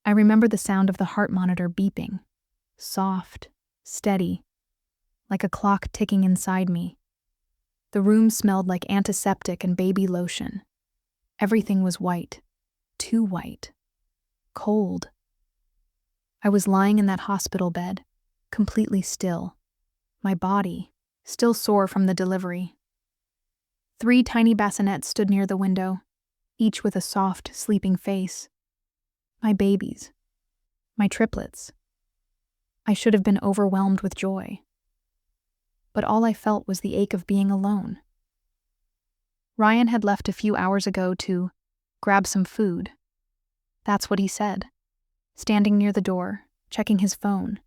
I remember the sound of the heart monitor beeping, soft, steady, like a clock ticking inside me. The room smelled like antiseptic and baby lotion. Everything was white, too white, cold. I was lying in that hospital bed, completely still, my body still sore from the delivery. 3 tiny bassinets stood near the window, each with a soft, sleeping face. My babies. My triplets. I should have been overwhelmed with joy. But all I felt was the ache of being alone. Ryan had left a few hours ago to grab some food. That's what he said, standing near the door, checking his phone,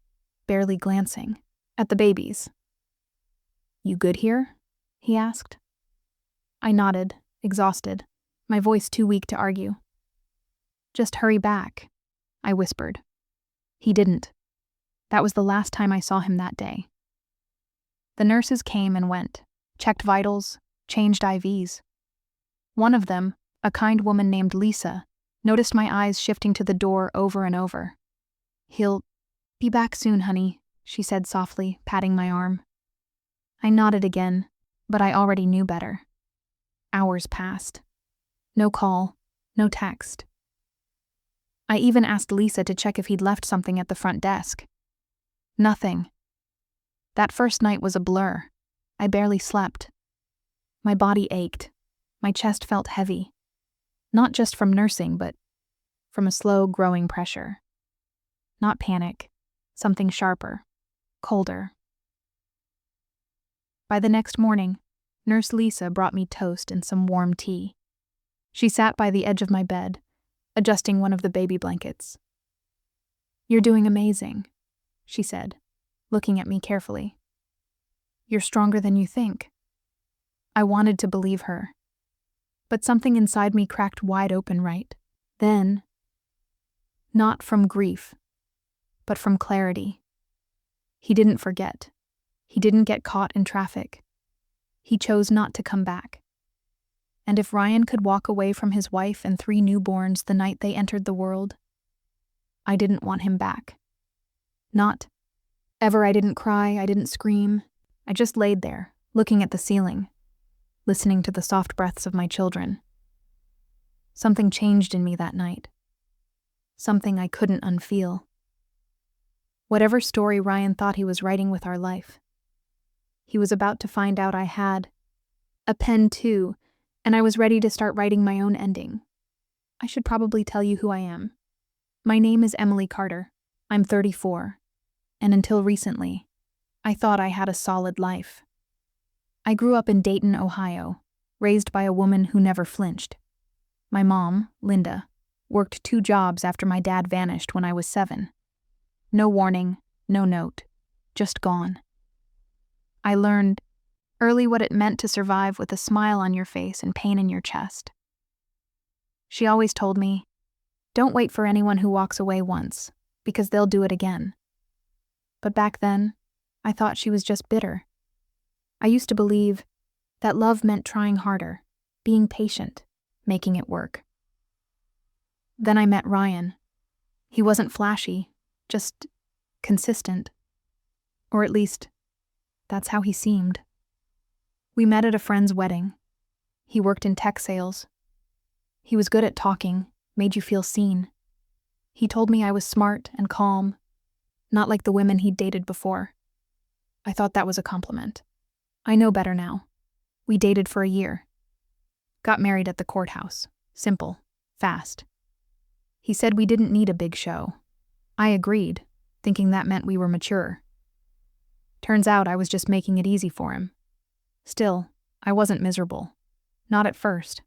barely glancing at the babies. "You good here?" he asked. I nodded, exhausted, my voice too weak to argue. "Just hurry back," I whispered. He didn't. That was the last time I saw him that day. The nurses came and went, checked vitals, changed IVs. One of them, a kind woman named Lisa, noticed my eyes shifting to the door over and over. "He'll be back soon, honey," she said softly, patting my arm. I nodded again, but I already knew better. Hours passed. No call, no text. I even asked Lisa to check if he'd left something at the front desk. Nothing. That first night was a blur. I barely slept. My body ached. My chest felt heavy. Not just from nursing, but from a slow, growing pressure. Not panic. Something sharper. Colder. By the next morning, Nurse Lisa brought me toast and some warm tea. She sat by the edge of my bed, adjusting one of the baby blankets. "You're doing amazing," she said, looking at me carefully. "You're stronger than you think." I wanted to believe her, but something inside me cracked wide open right then. Not from grief, but from clarity. He didn't forget. He didn't get caught in traffic. He chose not to come back. And if Ryan could walk away from his wife and 3 newborns the night they entered the world, I didn't want him back. Not ever. I didn't cry, I didn't scream. I just laid there, looking at the ceiling, listening to the soft breaths of my children. Something changed in me that night. Something I couldn't unfeel. Whatever story Ryan thought he was writing with our life, he was about to find out I had a pen too, and I was ready to start writing my own ending. I should probably tell you who I am. My name is Emily Carter. I'm 34, and until recently, I thought I had a solid life. I grew up in Dayton, Ohio, raised by a woman who never flinched. My mom, Linda, worked 2 jobs after my dad vanished when I was 7. No warning, no note, just gone. I learned early what it meant to survive with a smile on your face and pain in your chest. She always told me, "Don't wait for anyone who walks away once, because they'll do it again." But back then, I thought she was just bitter. I used to believe that love meant trying harder, being patient, making it work. Then I met Ryan. He wasn't flashy, just consistent. Or at least, that's how he seemed. We met at a friend's wedding. He worked in tech sales. He was good at talking, made you feel seen. He told me I was smart and calm, not like the women he'd dated before. I thought that was a compliment. I know better now. We dated for a year. Got married at the courthouse. Simple, fast. He said we didn't need a big show. I agreed, thinking that meant we were mature. Turns out I was just making it easy for him. Still, I wasn't miserable. Not at first.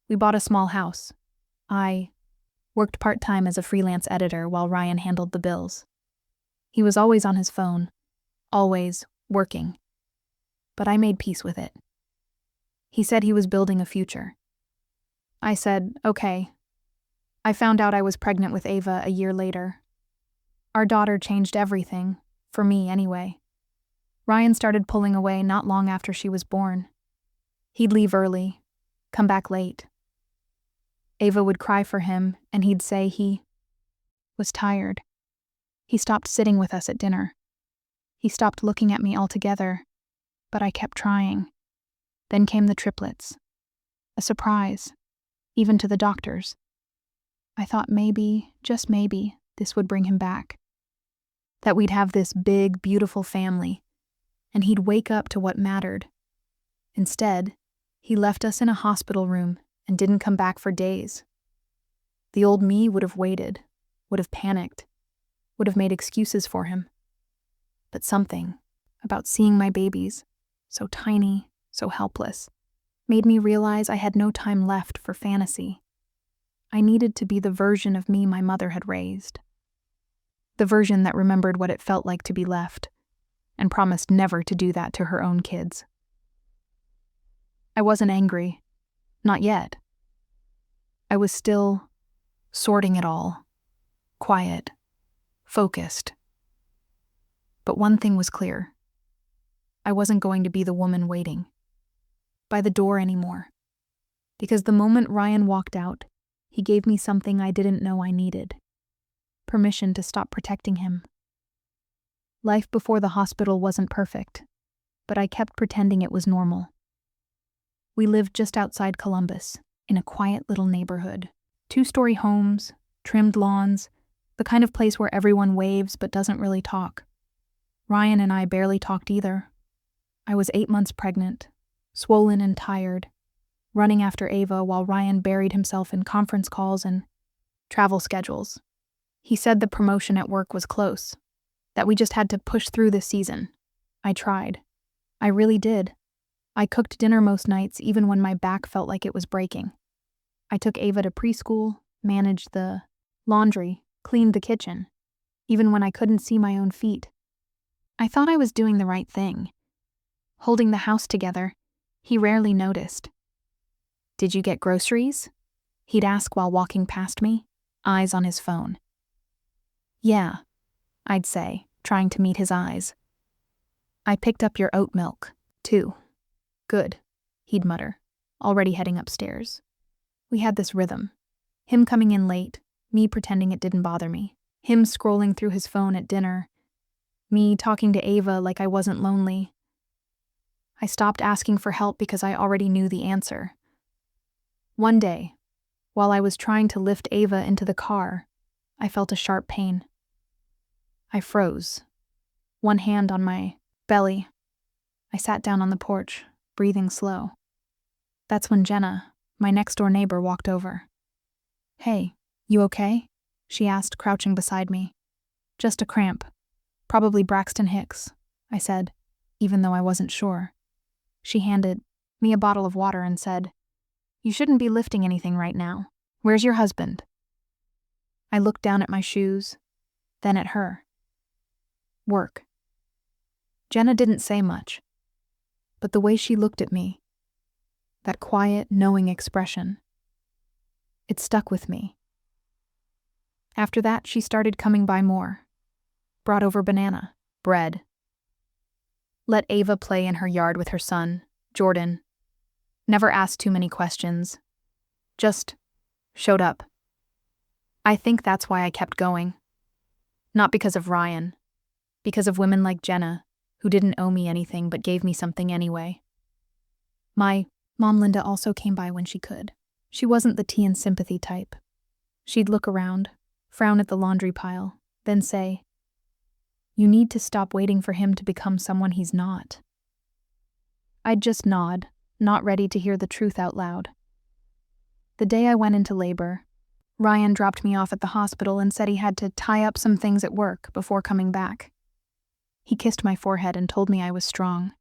We bought a small house. I worked part-time as a freelance editor while Ryan handled the bills. He was always on his phone, always working. But I made peace with it. He said he was building a future. I said, okay. I found out I was pregnant with Ava a year later. Our daughter changed everything, for me anyway. Ryan started pulling away not long after she was born. He'd leave early, come back late. Ava would cry for him, and he'd say he was tired. He stopped sitting with us at dinner. He stopped looking at me altogether, but I kept trying. Then came the triplets. A surprise, even to the doctors. I thought maybe, just maybe, this would bring him back. That we'd have this big, beautiful family, and he'd wake up to what mattered. Instead, he left us in a hospital room and didn't come back for days. The old me would have waited, would have panicked, would have made excuses for him. But something about seeing my babies, so tiny, so helpless, made me realize I had no time left for fantasy. I needed to be the version of me my mother had raised. The version that remembered what it felt like to be left, and promised never to do that to her own kids. I wasn't angry. Not yet. I was still sorting it all. Quiet. Focused. But one thing was clear. I wasn't going to be the woman waiting by the door anymore. Because the moment Ryan walked out, he gave me something I didn't know I needed. Permission to stop protecting him. Life before the hospital wasn't perfect, but I kept pretending it was normal. We lived just outside Columbus, in a quiet little neighborhood. 2-story homes, trimmed lawns, the kind of place where everyone waves but doesn't really talk. Ryan and I barely talked either. I was 8 months pregnant, swollen and tired, running after Ava while Ryan buried himself in conference calls and travel schedules. He said the promotion at work was close, that we just had to push through this season. I tried. I really did. I cooked dinner most nights, even when my back felt like it was breaking. I took Ava to preschool, managed the laundry, cleaned the kitchen, even when I couldn't see my own feet. I thought I was doing the right thing. Holding the house together, he rarely noticed. "Did you get groceries?" he'd ask while walking past me, eyes on his phone. "Yeah," I'd say, trying to meet his eyes. "I picked up your oat milk, too." "Good," he'd mutter, already heading upstairs. We had this rhythm. Him coming in late, me pretending it didn't bother me. Him scrolling through his phone at dinner. Me talking to Ava like I wasn't lonely. I stopped asking for help because I already knew the answer. One day, while I was trying to lift Ava into the car, I felt a sharp pain. I froze, one hand on my belly. I sat down on the porch, breathing slow. That's when Jenna, my next-door neighbor, walked over. "Hey, you okay?" she asked, crouching beside me. "Just a cramp. Probably Braxton Hicks," I said, even though I wasn't sure. She handed me a bottle of water and said, "You shouldn't be lifting anything right now. Where's your husband?" I looked down at my shoes, then at her. Work. Jenna didn't say much, but the way she looked at me, that quiet, knowing expression, it stuck with me. After that, she started coming by more. Brought over banana, bread. Let Ava play in her yard with her son, Jordan. Never asked too many questions. Just showed up. I think that's why I kept going. Not because of Ryan. Because of women like Jenna, who didn't owe me anything but gave me something anyway. My mom Linda also came by when she could. She wasn't the tea and sympathy type. She'd look around, frown at the laundry pile, then say, "You need to stop waiting for him to become someone he's not." I'd just nod, not ready to hear the truth out loud. The day I went into labor, Ryan dropped me off at the hospital and said he had to tie up some things at work before coming back. He kissed my forehead and told me I was strong.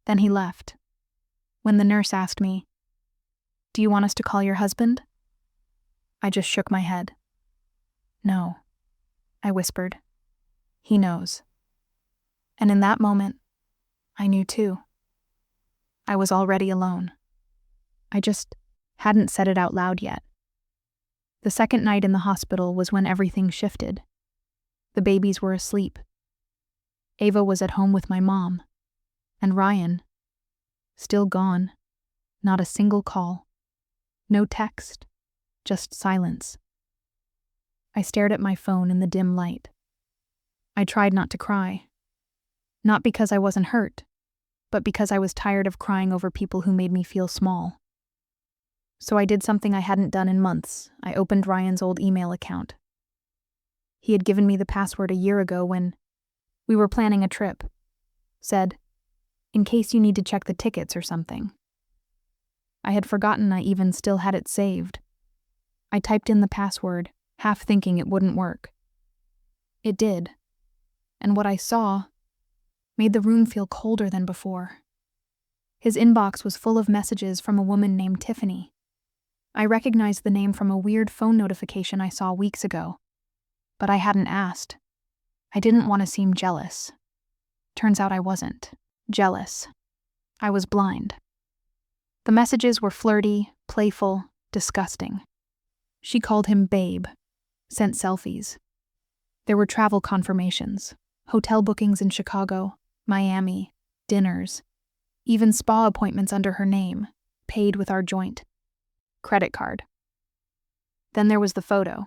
Then he left. When the nurse asked me, "Do you want us to call your husband?" I just shook my head. "No," I whispered. "He knows." And in that moment, I knew too. I was already alone. I just hadn't said it out loud yet. The second night in the hospital was when everything shifted. The babies were asleep. Ava was at home with my mom. And Ryan, still gone. Not a single call. No text. Just silence. I stared at my phone in the dim light. I tried not to cry. Not because I wasn't hurt, but because I was tired of crying over people who made me feel small. So I did something I hadn't done in months. I opened Ryan's old email account. He had given me the password a year ago when we were planning a trip. Said, in case you need to check the tickets or something. I had forgotten I even still had it saved. I typed in the password, half thinking it wouldn't work. It did. And what I saw made the room feel colder than before. His inbox was full of messages from a woman named Tiffany. I recognized the name from a weird phone notification I saw weeks ago. But I hadn't asked. I didn't want to seem jealous. Turns out I wasn't jealous. I was blind. The messages were flirty, playful, disgusting. She called him babe, sent selfies. There were travel confirmations, hotel bookings in Chicago, Miami, dinners, even spa appointments under her name, paid with our joint credit card. Then there was the photo.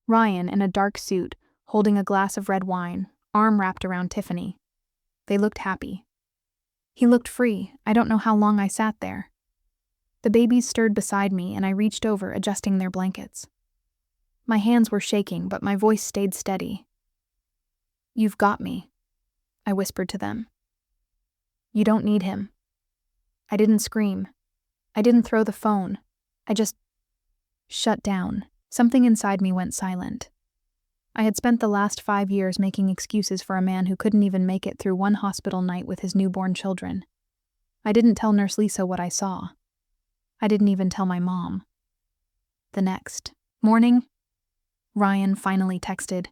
Ryan in a dark suit, holding a glass of red wine, arm wrapped around Tiffany. They looked happy. He looked free. I don't know how long I sat there. The babies stirred beside me, and I reached over, adjusting their blankets. My hands were shaking, but my voice stayed steady. You've got me, I whispered to them. You don't need him. I didn't scream. I didn't throw the phone. I just shut down. Something inside me went silent. I had spent the last 5 years making excuses for a man who couldn't even make it through one hospital night with his newborn children. I didn't tell Nurse Lisa what I saw. I didn't even tell my mom. The next morning, Ryan finally texted.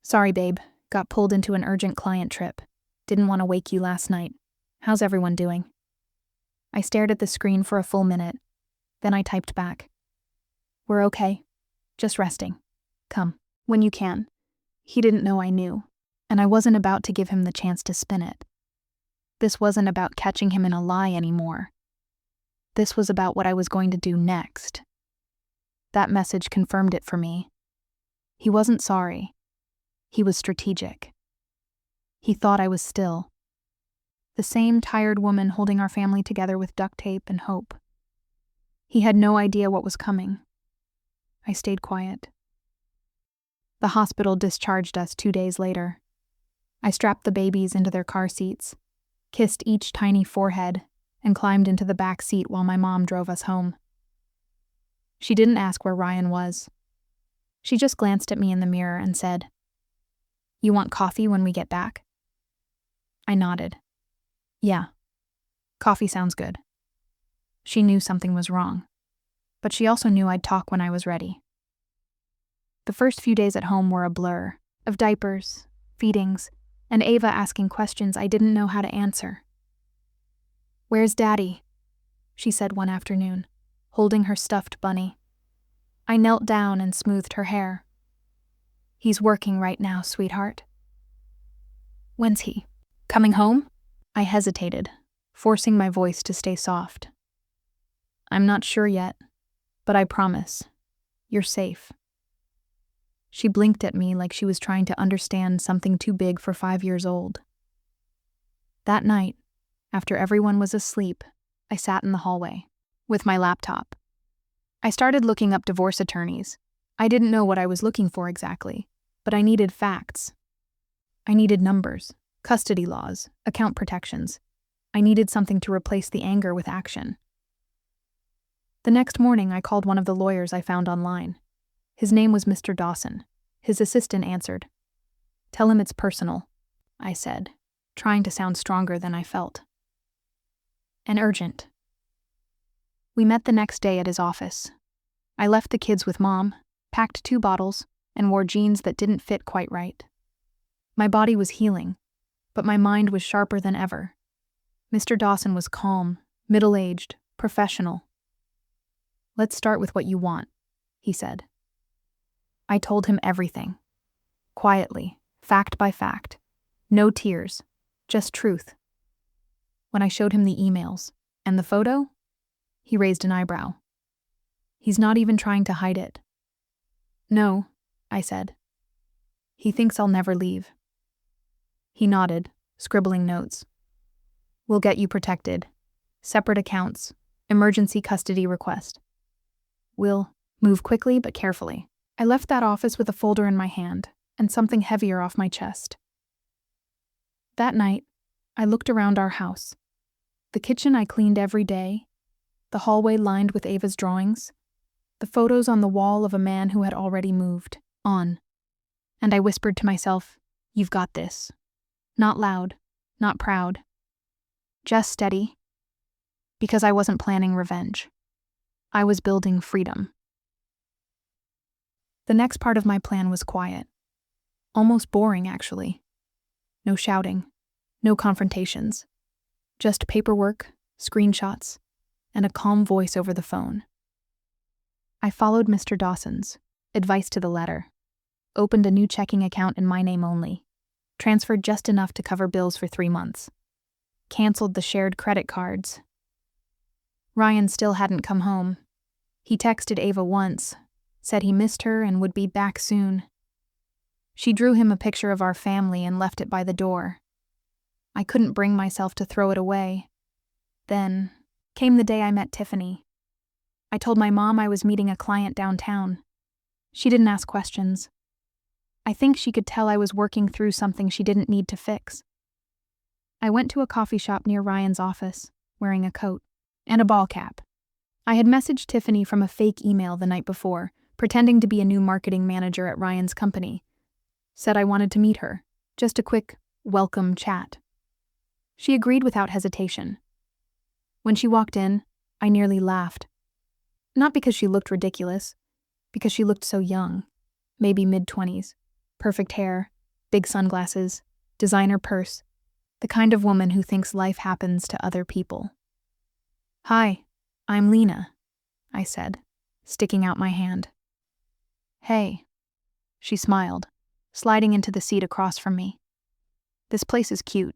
Sorry, babe. Got pulled into an urgent client trip. Didn't want to wake you last night. How's everyone doing? I stared at the screen for a full minute. Then I typed back. We're okay. Just resting. Come, when you can. He didn't know I knew, and I wasn't about to give him the chance to spin it. This wasn't about catching him in a lie anymore. This was about what I was going to do next. That message confirmed it for me. He wasn't sorry. He was strategic. He thought I was still. The same tired woman holding our family together with duct tape and hope. He had no idea what was coming. I stayed quiet. The hospital discharged us 2 days later. I strapped the babies into their car seats, kissed each tiny forehead, and climbed into the back seat while my mom drove us home. She didn't ask where Ryan was. She just glanced at me in the mirror and said, You want coffee when we get back? I nodded. Yeah. Coffee sounds good. She knew something was wrong, but she also knew I'd talk when I was ready. The first few days at home were a blur of diapers, feedings, and Ava asking questions I didn't know how to answer. Where's Daddy? She said one afternoon, holding her stuffed bunny. I knelt down and smoothed her hair. He's working right now, sweetheart. When's he coming home? I hesitated, forcing my voice to stay soft. I'm not sure yet, but I promise, you're safe. She blinked at me like she was trying to understand something too big for 5 years old. That night, after everyone was asleep, I sat in the hallway with my laptop. I started looking up divorce attorneys. I didn't know what I was looking for exactly, but I needed facts. I needed numbers, custody laws, account protections. I needed something to replace the anger with action. The next morning, I called one of the lawyers I found online. His name was Mr. Dawson. His assistant answered. Tell him it's personal, I said, trying to sound stronger than I felt. And urgent. We met the next day at his office. I left the kids with Mom, packed 2 bottles, and wore jeans that didn't fit quite right. My body was healing, but my mind was sharper than ever. Mr. Dawson was calm, middle-aged, professional. Let's start with what you want, he said. I told him everything. Quietly, fact by fact. No tears, just truth. When I showed him the emails and the photo, he raised an eyebrow. He's not even trying to hide it. No, I said. He thinks I'll never leave. He nodded, scribbling notes. We'll get you protected. Separate accounts. Emergency custody request. We'll move quickly but carefully. I left that office with a folder in my hand and something heavier off my chest. That night, I looked around our house. The kitchen I cleaned every day, the hallway lined with Ava's drawings, the photos on the wall of a man who had already moved on. And I whispered to myself, "You've got this." Not loud, not proud. Just steady. Because I wasn't planning revenge. I was building freedom. The next part of my plan was quiet. Almost boring, actually. No shouting, no confrontations. Just paperwork, screenshots, and a calm voice over the phone. I followed Mr. Dawson's advice to the letter, opened a new checking account in my name only, transferred just enough to cover bills for 3 months, canceled the shared credit cards. Ryan still hadn't come home. He texted Ava once, said he missed her and would be back soon. She drew him a picture of our family and left it by the door. I couldn't bring myself to throw it away. Then came the day I met Tiffany. I told my mom I was meeting a client downtown. She didn't ask questions. I think she could tell I was working through something she didn't need to fix. I went to a coffee shop near Ryan's office, wearing a coat and a ball cap. I had messaged Tiffany from a fake email the night before, pretending to be a new marketing manager at Ryan's company. Said I wanted to meet her, just a quick, welcome chat. She agreed without hesitation. When she walked in, I nearly laughed. Not because she looked ridiculous, because she looked so young, maybe mid-20s, perfect hair, big sunglasses, designer purse, the kind of woman who thinks life happens to other people. "Hi, I'm Lena," I said, sticking out my hand. "Hey," she smiled, sliding into the seat across from me. "This place is cute.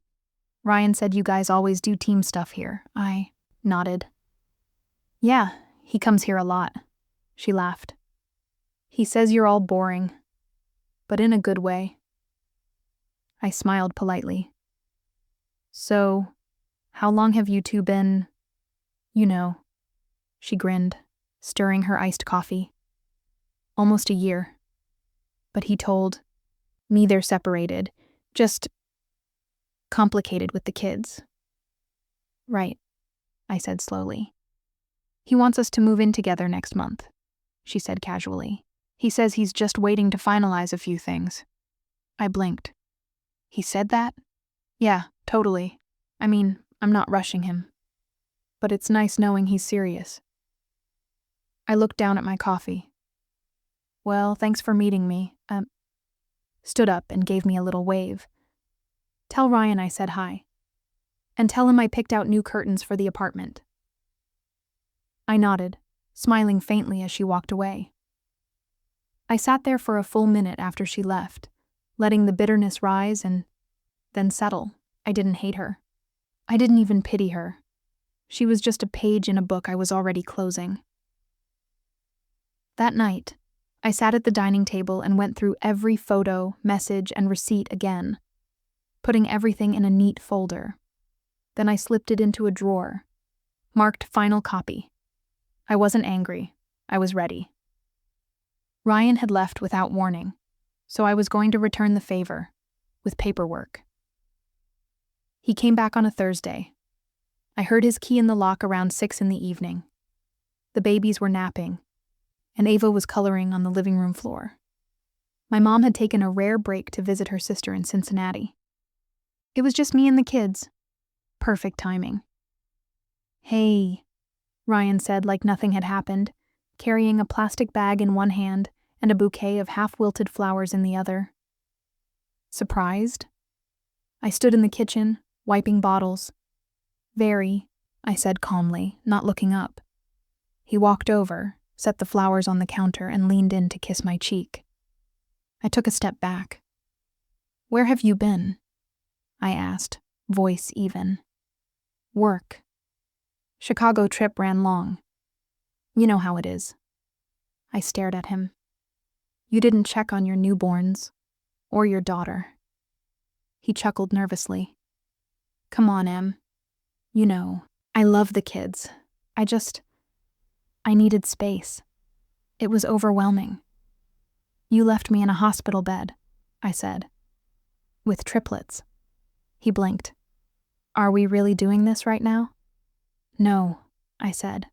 Ryan said you guys always do team stuff here." I nodded. "Yeah, he comes here a lot," she laughed. "He says you're all boring, but in a good way." I smiled politely. "So, how long have you two been, you know?" She grinned, stirring her iced coffee. "Almost a year. But he told me they're separated, just complicated with the kids." "Right," I said slowly. "He wants us to move in together next month," she said casually. "He says he's just waiting to finalize a few things." I blinked. "He said that?" "Yeah, totally. I mean, I'm not rushing him. But it's nice knowing he's serious." I looked down at my coffee. "Well, thanks for meeting me." Stood up and gave me a little wave. "Tell Ryan I said hi. And tell him I picked out new curtains for the apartment." I nodded, smiling faintly as she walked away. I sat there for a full minute after she left, letting the bitterness rise and then settle. I didn't hate her. I didn't even pity her. She was just a page in a book I was already closing. That night, I sat at the dining table and went through every photo, message, and receipt again, putting everything in a neat folder. Then I slipped it into a drawer, marked final copy. I wasn't angry. I was ready. Ryan had left without warning, so I was going to return the favor, with paperwork. He came back on a Thursday. I heard his key in the lock around 6 in the evening. The babies were napping, and Ava was coloring on the living room floor. My mom had taken a rare break to visit her sister in Cincinnati. It was just me and the kids. Perfect timing. "Hey," Ryan said like nothing had happened, carrying a plastic bag in one hand and a bouquet of half-wilted flowers in the other. Surprised? I stood in the kitchen, wiping bottles. "Very," I said calmly, not looking up. He walked over, set the flowers on the counter, and leaned in to kiss my cheek. I took a step back. "Where have you been?" I asked, voice even. "Work. Chicago trip ran long. You know how it is." I stared at him. You didn't check on your newborns. Or your daughter. He chuckled nervously. Come on, Em. You know, I love the kids. I needed space. It was overwhelming. You left me in a hospital bed, I said. With triplets. He blinked. Are we really doing this right now? No, I said,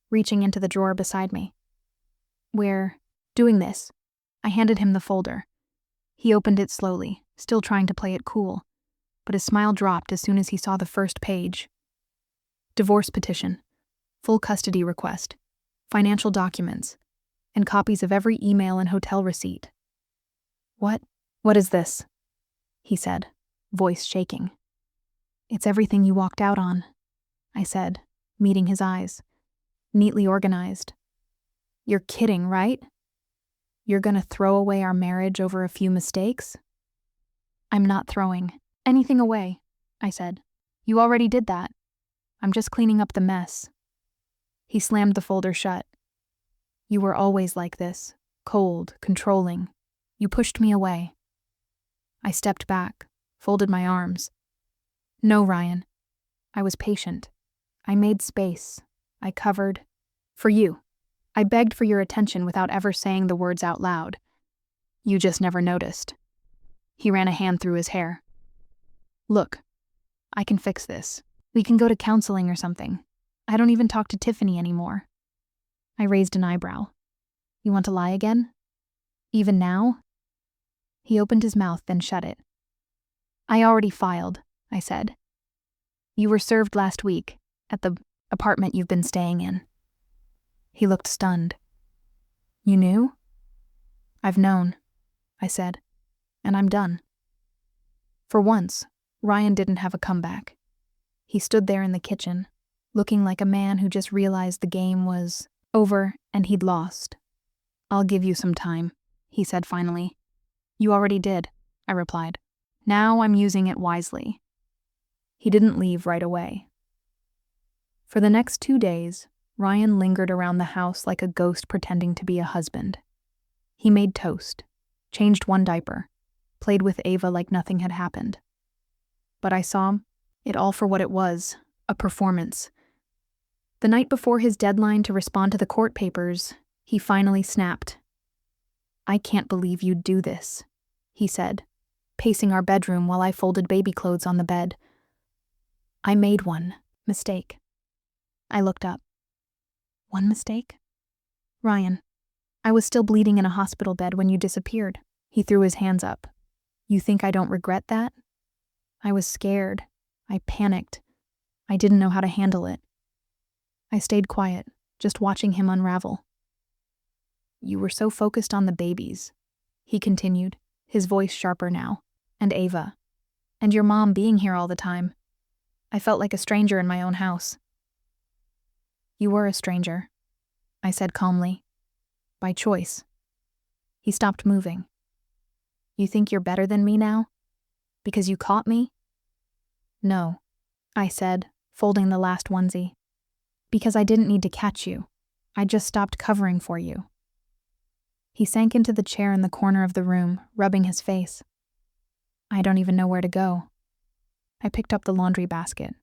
reaching into the drawer beside me. We're doing this. I handed him the folder. He opened it slowly, still trying to play it cool, but his smile dropped as soon as he saw the first page. Divorce petition, full custody request, financial documents, and copies of every email and hotel receipt. What is this? He said, voice shaking. It's everything you walked out on, I said, meeting his eyes. Neatly organized. You're kidding, right? You're gonna throw away our marriage over a few mistakes? I'm not throwing anything away, I said. You already did that. I'm just cleaning up the mess. He slammed the folder shut. You were always like this, cold, controlling. You pushed me away. I stepped back, folded my arms. No, Ryan. I was patient. I made space. I covered. For you. I begged for your attention without ever saying the words out loud. You just never noticed. He ran a hand through his hair. Look, I can fix this. We can go to counseling or something. I don't even talk to Tiffany anymore. I raised an eyebrow. You want to lie again? Even now? He opened his mouth, then shut it. I already filed, I said. You were served last week, at the apartment you've been staying in. He looked stunned. You knew? I've known, I said, and I'm done. For once, Ryan didn't have a comeback. He stood there in the kitchen, looking like a man who just realized the game was over and he'd lost. I'll give you some time, he said finally. You already did, I replied. Now I'm using it wisely. He didn't leave right away. For the next 2 days, Ryan lingered around the house like a ghost pretending to be a husband. He made toast, changed one diaper, played with Ava like nothing had happened. But I saw it all for what it was, a performance. The night before his deadline to respond to the court papers, he finally snapped. I can't believe you'd do this, he said, pacing our bedroom while I folded baby clothes on the bed. I made one mistake. I looked up. One mistake? Ryan, I was still bleeding in a hospital bed when you disappeared. He threw his hands up. You think I don't regret that? I was scared. I panicked. I didn't know how to handle it. I stayed quiet, just watching him unravel. You were so focused on the babies, he continued, his voice sharper now, and Ava, and your mom being here all the time. I felt like a stranger in my own house. You were a stranger, I said calmly. By choice. He stopped moving. You think you're better than me now? Because you caught me? No, I said, folding the last onesie. Because I didn't need to catch you. I just stopped covering for you. He sank into the chair in the corner of the room, rubbing his face. I don't even know where to go. I picked up the laundry basket.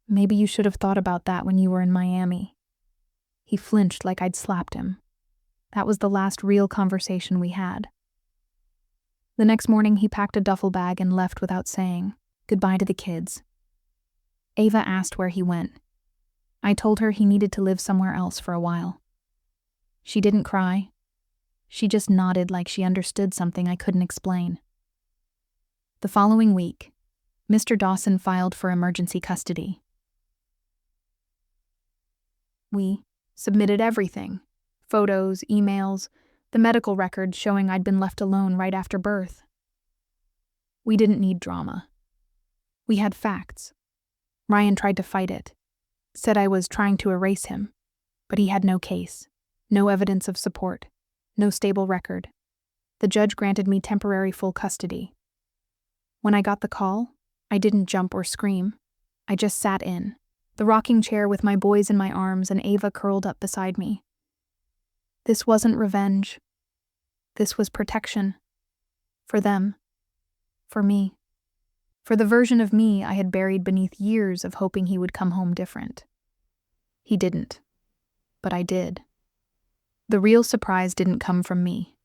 Maybe you should have thought about that when you were in Miami. He flinched like I'd slapped him. That was the last real conversation we had. The next morning, he packed a duffel bag and left without saying goodbye to the kids. Ava asked where he went. I told her he needed to live somewhere else for a while. She didn't cry. She just nodded like she understood something I couldn't explain. The following week, Mr. Dawson filed for emergency custody. We submitted everything. Photos, emails, the medical records showing I'd been left alone right after birth. We didn't need drama. We had facts. Ryan tried to fight it, said I was trying to erase him, but he had no case, no evidence of support, no stable record. The judge granted me temporary full custody. When I got the call, I didn't jump or scream. I just sat in, the rocking chair with my boys in my arms and Ava curled up beside me. This wasn't revenge. This was protection. For them. For me. For the version of me I had buried beneath years of hoping he would come home different. He didn't. But I did. The real surprise didn't come from me.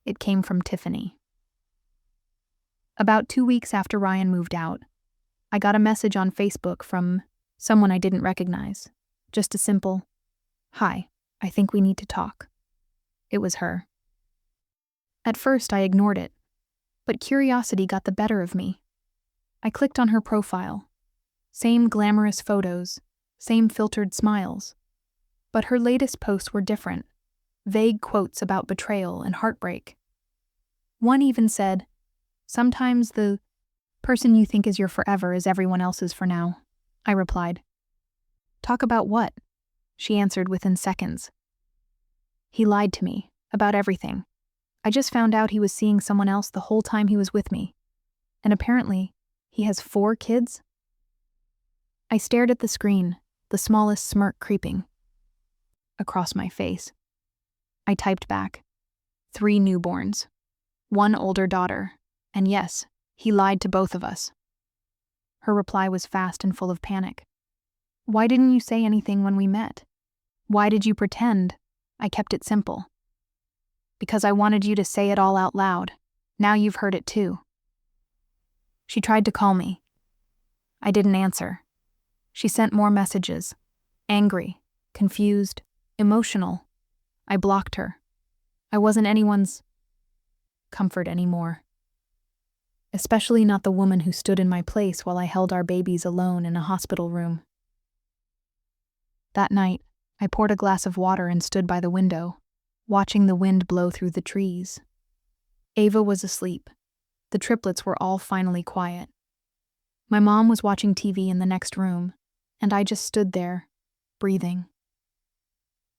It came from Tiffany. About 2 weeks after Ryan moved out, I got a message on Facebook from someone I didn't recognize. Just a simple, "Hi, I think we need to talk." It was her. At first, I ignored it, but curiosity got the better of me. I clicked on her profile. Same glamorous photos, same filtered smiles. But her latest posts were different. Vague quotes about betrayal and heartbreak. One even said, "Sometimes the person you think is your forever is everyone else's for now." I replied, "Talk about what?" She answered within seconds. "He lied to me about everything. I just found out he was seeing someone else the whole time he was with me. And apparently, he has 4 kids?" I stared at the screen, the smallest smirk creeping across my face. I typed back, 3 newborns, 1 older daughter, and yes, he lied to both of us. Her reply was fast and full of panic. "Why didn't you say anything when we met? Why did you pretend?" I kept it simple. "Because I wanted you to say it all out loud. Now you've heard it too." She tried to call me. I didn't answer. She sent more messages. Angry, confused, emotional. I blocked her. I wasn't anyone's comfort anymore. Especially not the woman who stood in my place while I held our babies alone in a hospital room. That night, I poured a glass of water and stood by the window, watching the wind blow through the trees. Ava was asleep. The triplets were all finally quiet. My mom was watching TV in the next room, and I just stood there, breathing.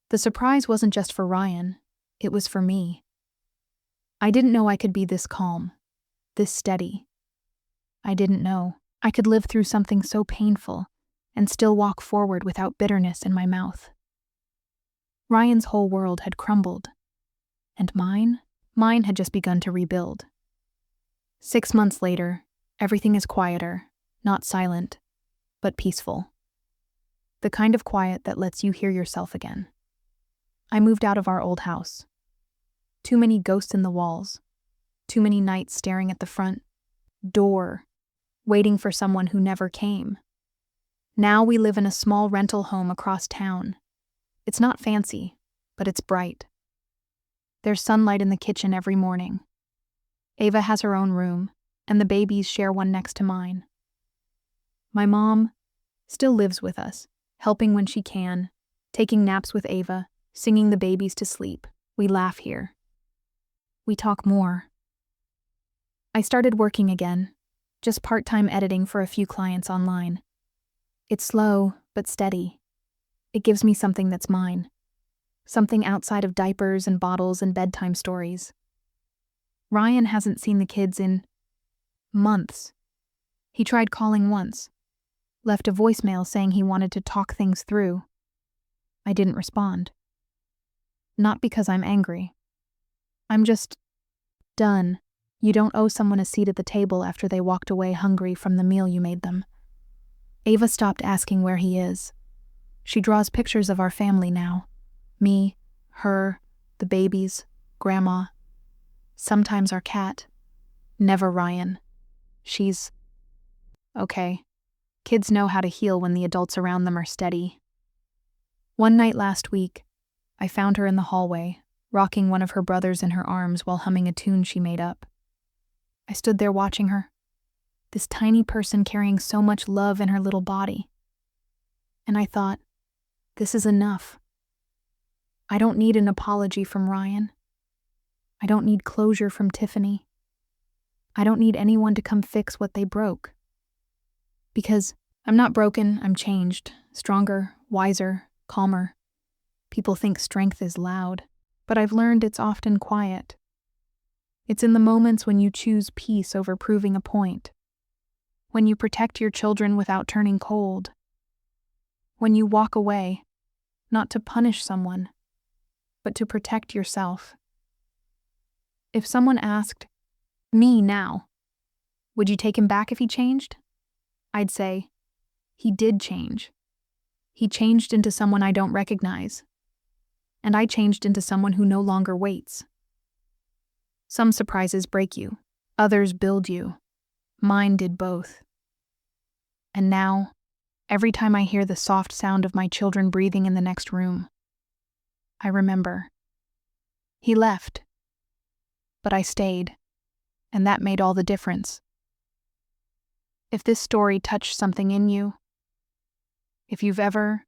The surprise wasn't just for Ryan, it was for me. I didn't know I could be this calm, this steady. I didn't know I could live through something so painful and still walk forward without bitterness in my mouth. Ryan's whole world had crumbled, and mine had just begun to rebuild. 6 months later, everything is quieter, not silent, but peaceful. The kind of quiet that lets you hear yourself again. I moved out of our old house. Too many ghosts in the walls. Too many nights staring at the front door, waiting for someone who never came. Now we live in a small rental home across town. It's not fancy, but it's bright. There's sunlight in the kitchen every morning. Ava has her own room, and the babies share one next to mine. My mom still lives with us, helping when she can, taking naps with Ava, singing the babies to sleep. We laugh here. We talk more. I started working again, just part-time editing for a few clients online. It's slow, but steady. It gives me something that's mine. Something outside of diapers and bottles and bedtime stories. Ryan hasn't seen the kids in months. He tried calling once, left a voicemail saying he wanted to talk things through. I didn't respond. Not because I'm angry. I'm just done. You don't owe someone a seat at the table after they walked away hungry from the meal you made them. Ava stopped asking where he is. She draws pictures of our family now. Me, her, the babies, Grandma. Sometimes our cat. Never Ryan. She's okay. Kids know how to heal when the adults around them are steady. One night last week, I found her in the hallway, rocking one of her brothers in her arms while humming a tune she made up. I stood there watching her, this tiny person carrying so much love in her little body. And I thought, this is enough. I don't need an apology from Ryan. I don't need closure from Tiffany. I don't need anyone to come fix what they broke. Because I'm not broken, I'm changed, stronger, wiser, calmer. People think strength is loud, but I've learned it's often quiet. It's in the moments when you choose peace over proving a point. When you protect your children without turning cold. When you walk away, not to punish someone, but to protect yourself. If someone asked, me now, would you take him back if he changed? I'd say, he did change. He changed into someone I don't recognize. And I changed into someone who no longer waits. Some surprises break you, others build you. Mine did both. And now, every time I hear the soft sound of my children breathing in the next room, I remember. He left, but I stayed, and that made all the difference. If this story touched something in you, if you've ever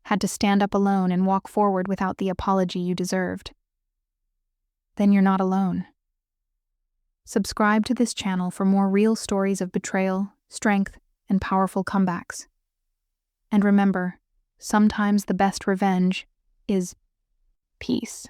had to stand up alone and walk forward without the apology you deserved, then you're not alone. Subscribe to this channel for more real stories of betrayal, strength, and powerful comebacks. And remember, sometimes the best revenge is peace.